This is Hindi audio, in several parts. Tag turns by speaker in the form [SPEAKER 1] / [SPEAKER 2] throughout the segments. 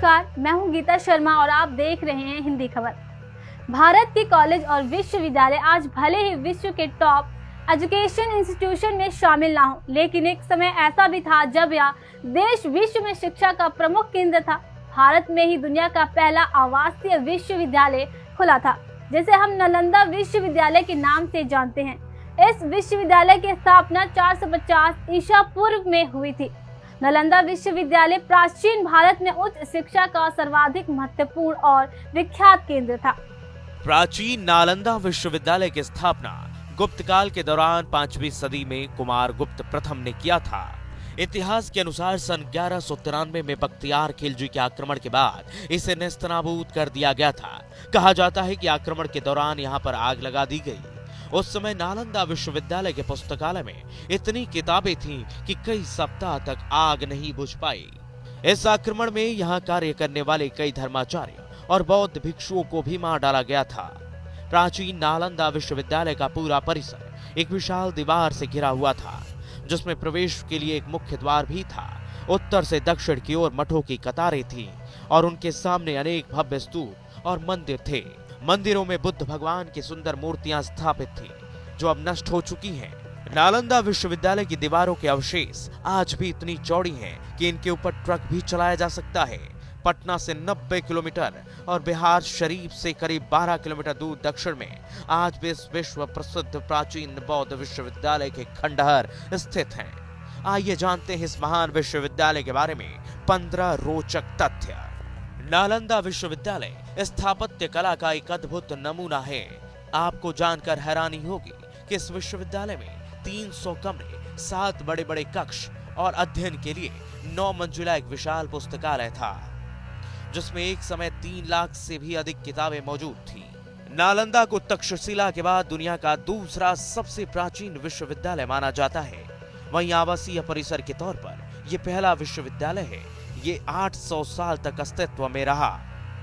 [SPEAKER 1] नमस्कार, मैं हूं गीता शर्मा और आप देख रहे हैं हिंदी खबर। भारत के कॉलेज और विश्वविद्यालय आज भले ही विश्व के टॉप एजुकेशन इंस्टीट्यूशन में शामिल ना हो, लेकिन एक समय ऐसा भी था जब यह देश विश्व में शिक्षा का प्रमुख केंद्र था। भारत में ही दुनिया का पहला आवासीय विश्वविद्यालय खुला था, जिसे हम नालंदा विश्वविद्यालय के नाम से जानते हैं। इस विश्वविद्यालय की स्थापना 450 ईसा पूर्व में हुई थी। नालंदा विश्वविद्यालय प्राचीन भारत में उच्च शिक्षा का सर्वाधिक महत्वपूर्ण और विख्यात केंद्र था।
[SPEAKER 2] प्राचीन नालंदा विश्वविद्यालय की स्थापना गुप्त काल के दौरान 5वीं सदी में कुमार गुप्त प्रथम ने किया था। इतिहास के अनुसार सन 1193 में बख्तियार खिलजी के आक्रमण के बाद इसे नेस्तनाबूद कर दिया गया था। कहा जाता है कि आक्रमण के दौरान यहाँ पर आग लगा दी गई। उस समय नालंदा विश्वविद्यालय के पुस्तकालय में इतनी किताबें थीं कि कई सप्ताह तक आग नहीं बुझ पाई। इस आक्रमण में यहाँ कार्य करने वाले कई धर्माचार्य और बौद्ध भिक्षुओं को भी मार डाला गया था। प्राचीन नालंदा विश्वविद्यालय का पूरा परिसर एक विशाल दीवार से घिरा हुआ था, जिसमें प्रवेश के लिए एक मुख्य द्वार भी था। उत्तर से दक्षिण की ओर मठों की कतारें थीं और उनके सामने अनेक भव्य स्तूप और मंदिर थे। मंदिरों में बुद्ध भगवान की सुंदर मूर्तियां स्थापित थी, जो अब नष्ट हो चुकी हैं। नालंदा विश्वविद्यालय की दीवारों के अवशेष आज भी इतनी चौड़ी हैं कि इनके ऊपर ट्रक भी चलाया जा सकता है। पटना से 90 किलोमीटर और बिहार शरीफ से करीब 12 किलोमीटर दूर दक्षिण में आज भी इस विश्व प्रसिद्ध प्राचीन बौद्ध विश्वविद्यालय के खंडहर स्थित हैं। आइए जानते हैं इस महान विश्वविद्यालय के बारे में 15 रोचक तथ्य। नालंदा विश्वविद्यालय स्थापत्य कला का एक अद्भुत नमूना है। आपको जानकर हैरानी होगी कि इस विश्वविद्यालय में 300 कमरे, 7 बड़े बड़े कक्ष और अध्ययन के लिए 9 मंजिला एक विशाल पुस्तकालय था, जिसमें एक समय 3 लाख से भी अधिक किताबें मौजूद थी। नालंदा को तक्षशिला के बाद दुनिया का दूसरा सबसे प्राचीन विश्वविद्यालय माना जाता है। वहीं आवासीय परिसर के तौर पर यह पहला विश्वविद्यालय है। ये 800 साल तक अस्तित्व में रहा।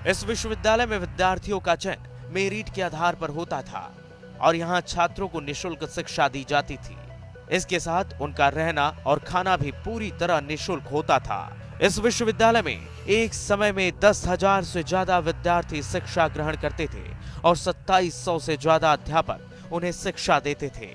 [SPEAKER 2] इस विश्वविद्यालय में विद्यार्थियों का चयन मेरिट के आधार पर होता था और यहाँ छात्रों को निःशुल्क शिक्षा दी जाती थी। इसके साथ उनका रहना और खाना भी पूरी तरह निःशुल्क होता था। इस विश्वविद्यालय में एक समय में 10,000 से ज्यादा विद्यार्थी शिक्षा ग्रहण करते थे और 2700 से ज्यादा अध्यापक उन्हें शिक्षा देते थे।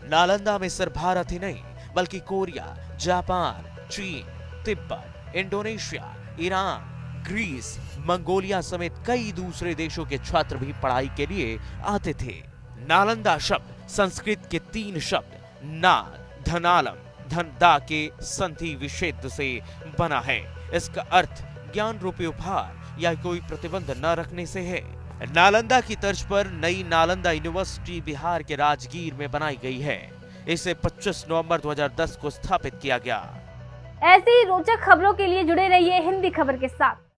[SPEAKER 2] नालंदा में सिर्फ भारत ही नहीं, बल्कि कोरिया, जापान, चीन, Tibet, Indonesia, Iran, Greece, Mongolia समेत कई दूसरे देशों के छात्र भी पढ़ाई के लिए आते थे। नालंदा शब्द संस्कृत के 3 शब्द नाल, धनालम, धनदा के संधि विच्छेद से बना है। इसका अर्थ ज्ञान रूपी उपहार या कोई प्रतिबंध न रखने से है। नालंदा की तर्ज पर नई नालंदा यूनिवर्सिटी बिहार के राजगीर में बनाई गई है। इसे 25 नवंबर 2010 को स्थापित किया गया।
[SPEAKER 1] ऐसी ही रोचक खबरों के लिए जुड़े रहिए हिंदी खबर के साथ।